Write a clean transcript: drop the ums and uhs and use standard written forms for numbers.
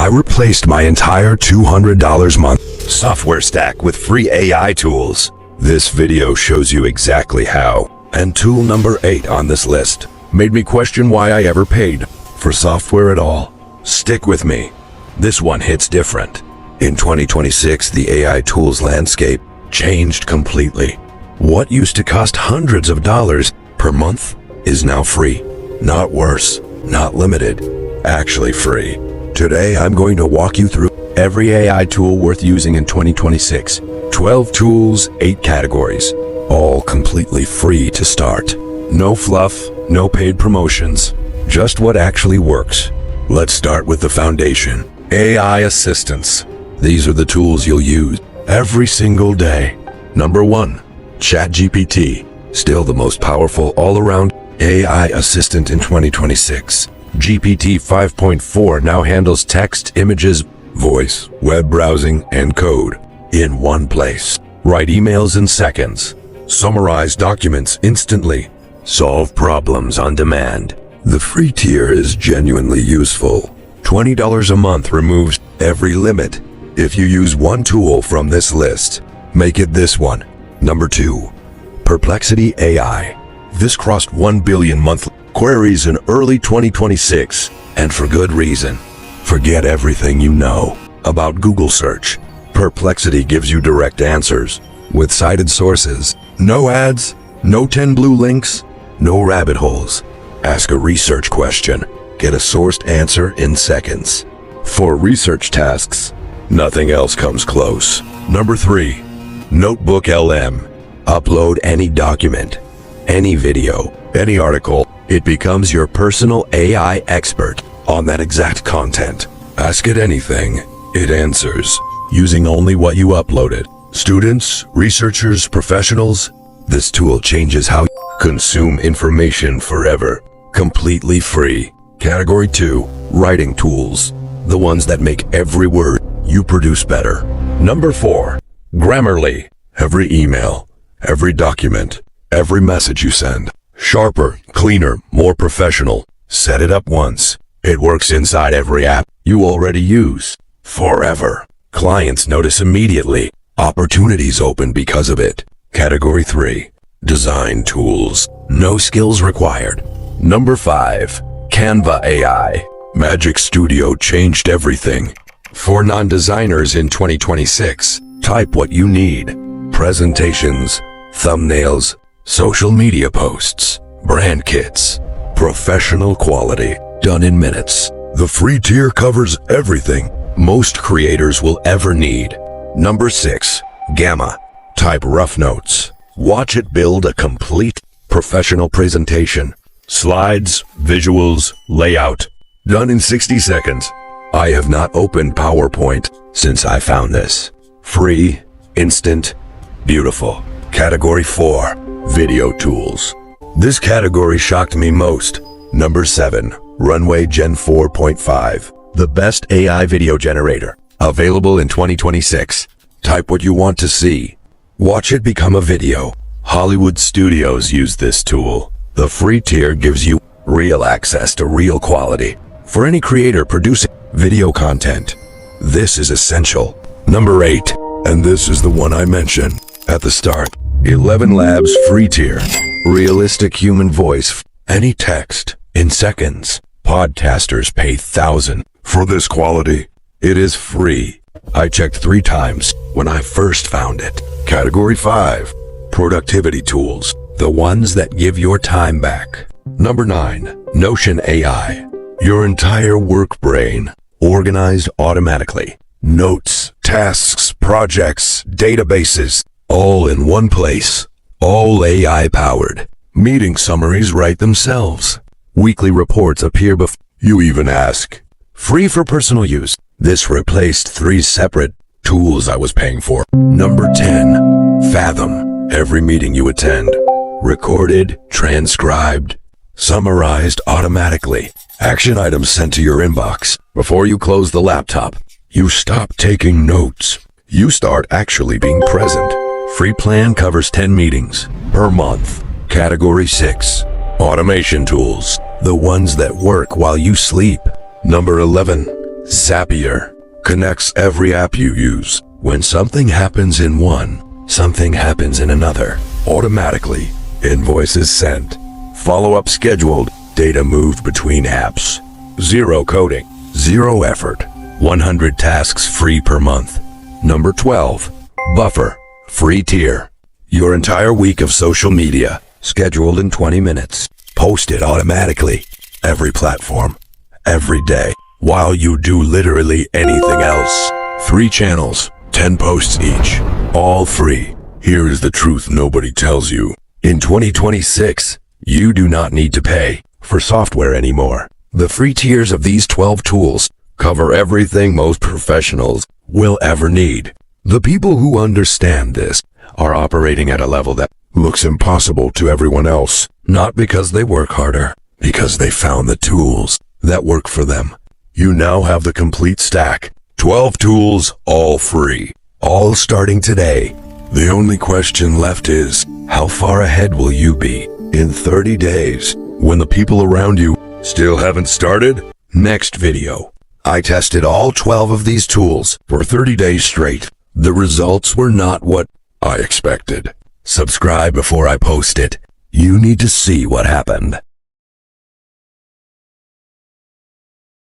I replaced my entire $200 month software stack with free AI tools. This video shows you exactly how. And tool number 8 on this list made me question why I ever paid for software at all. Stick with me. This one hits different. In 2026, the AI tools landscape changed completely. What used to cost hundreds of dollars per month is now free. Not worse, not limited, actually free. Today, I'm going to walk you through every AI tool worth using in 2026. 12 tools, 8 categories, all completely free to start. No fluff, no paid promotions, just what actually works. Let's start with the foundation. AI assistants. These are the tools you'll use every single day. Number 1, ChatGPT. Still the most powerful all-around AI assistant in 2026. GPT 5.4 now handles text, images, voice, web browsing, and code in one place. Write emails in seconds. Summarize documents instantly. Solve problems on demand. The free tier is genuinely useful. $20 a month removes every limit. If you use one tool from this list, make it this one. Number 2, Perplexity AI. This crossed 1 billion monthly queries in early 2026, and for good reason. Forget everything you know about Google search. Perplexity gives you direct answers with cited sources. No ads, no 10 blue links, no rabbit holes. Ask a research question, get a sourced answer in seconds. For research tasks, nothing else comes close. Number 3, NotebookLM. Upload any document, any video, any article. It becomes your personal AI expert on that exact content. Ask it anything, it answers, using only what you uploaded. Students, researchers, professionals, this tool changes how you consume information forever. Completely free. Category 2, writing tools. The ones that make every word you produce better. Number 4, Grammarly. Every email, every document, every message you send. Sharper, cleaner, more professional. Set it up once. It works inside every app you already use. Forever. Clients notice immediately. Opportunities open because of it. Category 3, design tools. No skills required. Number 5, Canva AI. Magic Studio changed everything. For non-designers in 2026, type what you need. Presentations, thumbnails, social media posts, brand kits, professional quality, done in minutes. The free tier covers everything most creators will ever need. Number 6, Gamma. Type rough notes. Watch it build a complete professional presentation. Slides, visuals, layout, done in 60 seconds. I have not opened PowerPoint since I found this. Free, instant, beautiful. Category 4, video tools. This category shocked me most. Number 7, Runway Gen 4.5. The best AI video generator. Available in 2026. Type what you want to see. Watch it become a video. Hollywood studios use this tool. The free tier gives you real access to real quality. For any creator producing video content, this is essential. Number 8, and this is the one I mentioned at the start. ElevenLabs free tier. Realistic human voice. Any text in seconds. Podcasters pay thousands for this quality. It is free. I checked 3 times when I first found it. Category 5, productivity tools. The ones that give your time back. Number 9, Notion AI. Your entire work brain organized automatically. Notes, tasks, projects, databases, all in one place. All AI powered. Meeting summaries write themselves. Weekly reports appear before you even ask. Free for personal use. This replaced 3 separate tools I was paying for. Number 10, Fathom. Every meeting you attend, recorded, transcribed, summarized automatically. Action items sent to your inbox. Before you close the laptop, you stop taking notes. You start actually being present. Free plan covers 10 meetings per month. Category 6, automation tools. The ones that work while you sleep. Number 11, Zapier connects every app you use. When something happens in one, something happens in another. Automatically, invoices sent, follow-up scheduled, data moved between apps. Zero coding, zero effort, 100 tasks free per month. Number 12, Buffer, free tier. Your entire week of social media, scheduled in 20 minutes. Posted automatically. Every platform, every day, while you do literally anything else. 3 channels, 10 posts each, all free. Here is the truth nobody tells you. In 2026, you do not need to pay for software anymore. The free tiers of these 12 tools cover everything most professionals will ever need. The people who understand this are operating at a level that looks impossible to everyone else, not because they work harder, because they found the tools that work for them. You now have the complete stack. 12 tools, all free, all starting today. The only question left is, how far ahead will you be in 30 days when the people around you still haven't started? Next video. I tested all 12 of these tools for 30 days straight. The results were not what I expected. Subscribe before I post it. You need to see what happened.